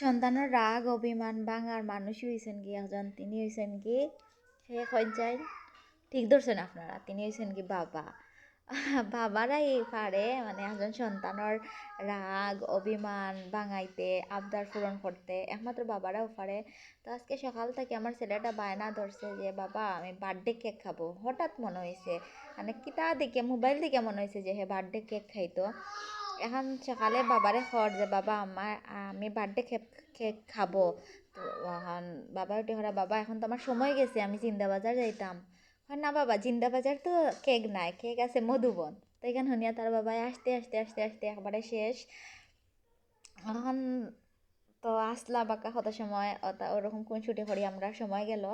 সন্তানের রাগ অভিমান ভাঙার মানুষই হয়েছেন কি একজন, তিনি হয়েছেন কি শেখ হজ্জাইন। ঠিক ধরছেন আপনারা, তিনি হয়েছেন কি বাবা। বাবারাই পারে মানে একজন সন্তানের রাগ অভিমান ভাঙাইতে, আবদার পূরণ করতে, একমাত্র বাবারাও পারে। তো আজকে সকাল থেকে আমার ছেলেটা বায়না ধরছে যে বাবা আমি বার্থডে কেক খাবো। হঠাৎ মনে হয়েছে মানে কিতা দেখে মোবাইল থেকে মনে হয়েছে যে হে বার্থডে কেক খাইতো। এখন সকালে বাবারে খর যে বাবা আমি বার্থডে কেক কেক খাবো। তো এখন বাবা উঠে হরা বাবা এখন তো আমার সময় গেছে, আমি জিন্দাবাজার যাইতাম। না বাবা জিন্দাবাজার তো কেক নাই, কেক আছে মধুবন। তো এখানে শুনিয়া তার বাবা আসতে আসতে আসতে আসতে একবারে শেষ। এখন তো আসলা বাঁকা কত সময় ওরকম কোন ছুটি করি আমরা, সময় গেল।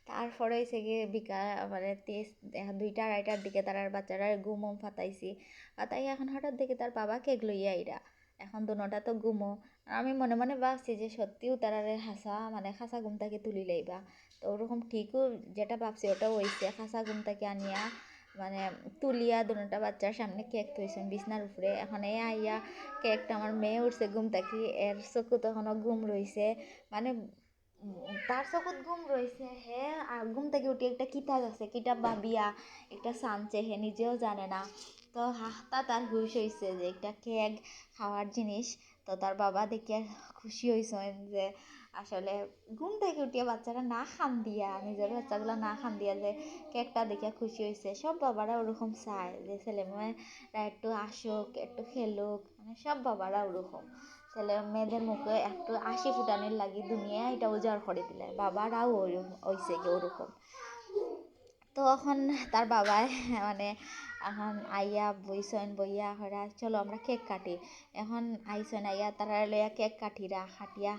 তারপরে হয়েছে গিয়ে বিকাল মানে 2টা-2:30টার দিকে তার বাচ্চারা ঘুমো ফাতাইছি। ফাতাই এখন হঠাৎ দেখি তার বাবা কেক লইয়া আইরা। এখন দুটা তো ঘুমো। আমি মনে মনে ভাবছি যে সত্যিও তারারে হাসা মানে খাসা ঘুম থেকে তুলি লইবা। তো ওরকম ঠিকও যেটা ভাবছি ওটাও হয়েছে, খাসা ঘুম থেকে আনিয়া মানে তুলিয়া দুটা বাচ্চার সামনে কেক থইছেন বিছনার উপরে। এখন এই আইয়া কেকটা আমার মেয়ে উঠছে ঘুম থাকি, এর চকু তখনও ঘুম রইছে মানে তার চকুত ঘুম রইছে। হে আর ঘুম থেকে উঠে একটা কিতাব আছে, কিতাব ভাবিয়া একটা সানছে, হে নিজেও জানে না। তো হাসতা তার হুশ হয়েছে যে একটা কেক খাওয়ার জিনিস। তো তার বাবা দেখে খুশি হয়েছেন যে আসলে ঘুম থেকে উঠিয়ে বাচ্চারা না খান দিয়া, নিজের বাচ্চাগুলো না খান দিয়া যে কেকটা দেখে খুশি হয়েছে। সব বাবারা ওরকম চায় যে ছেলে মেয়েরা একটু আসুক একটু খেলুক, মানে সব বাবারা ওরকম ছেলে মেয়েদের মুখে একটু হাসি ফুটানির লাগি দুনিয়া এটা উজাড় করে দিলে বাবারাও হইছে কি ওরকম। তো এখন তার বাবাই মানে এখন আইয়া বইসন বইয়া হরা চলো আমরা কেক কাটি। এখন আইসন আইয়া তারা লইয়া কেক কাটিরা কাটিয়া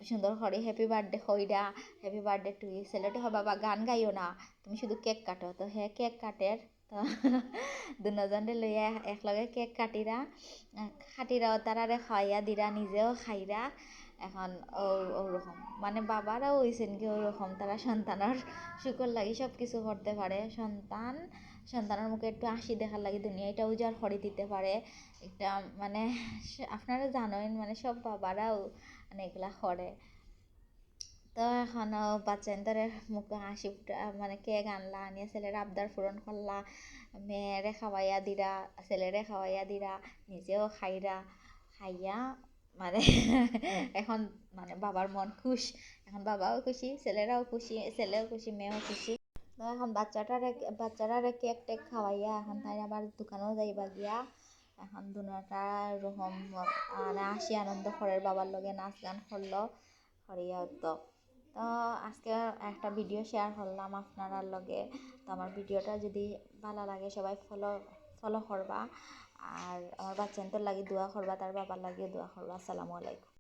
সুন্দর করে হ্যাপি বার্থডে কইরা হ্যাপি বার্থডে টু ইউ। ছেলেটা হয় বাবা গান গাইও না, তুমি শুধু কেক কাটো। তো হ্যাঁ কেক কাটের। তো দুজনে লইয়া একলগে কেক কাটিরা কাটিরাও তারারে খাওয়াইয়া দিরা, নিজেও খাইরা। এখন ওরকম মানে বাবারাও হইছেন কি ওরকম, তারা সন্তানের সুখের লাগি সব কিছু করতে পারে। সন্তানের মুখে একটু হাসি দেখার লাগি দুনিয়া এটা উজাড় করে দিতে পারে একটা মানে আপনারা জানেন মানে সব বাবারাও মানে এগুলা করে। তো এখন বাচ্চাদের মুখে হাসি ফুটা মানে কেক আনলা আনিয়া ছেলের আবদার পূরণ করলা, মেয়েরে খাওয়াইয়া দিরা ছেলেরে খাওয়াইয়া দিরা, নিজেও খাইরা খাইয়া মানে এখন মানে বাবার মন খুশ। এখন বাবাও খুশি, ছেলেরাও খুশি, ছেলেও খুশি মেয়েও খুশি। তো এখন বাচ্চারা কেক টেক খাওয়াইয়া এখন তাই আবার দোকানেও যাইবা গিয়া। এখন দুটা এরকম মানে হাসি আনন্দ করে বাবার লগে নাচ গান করলো করিয়া তো। তো আজকে একটা ভিডিও শেয়ার করলাম আপনার লগে। তো আমার ভিডিওটা যদি ভালো লাগে সবাই ফলো করবা, আর আমার বাচ্চাদের লাগি দোয়া করবা, তার বাবার লাগিয়ে দোয়া করবা। আসসালামু আলাইকুম।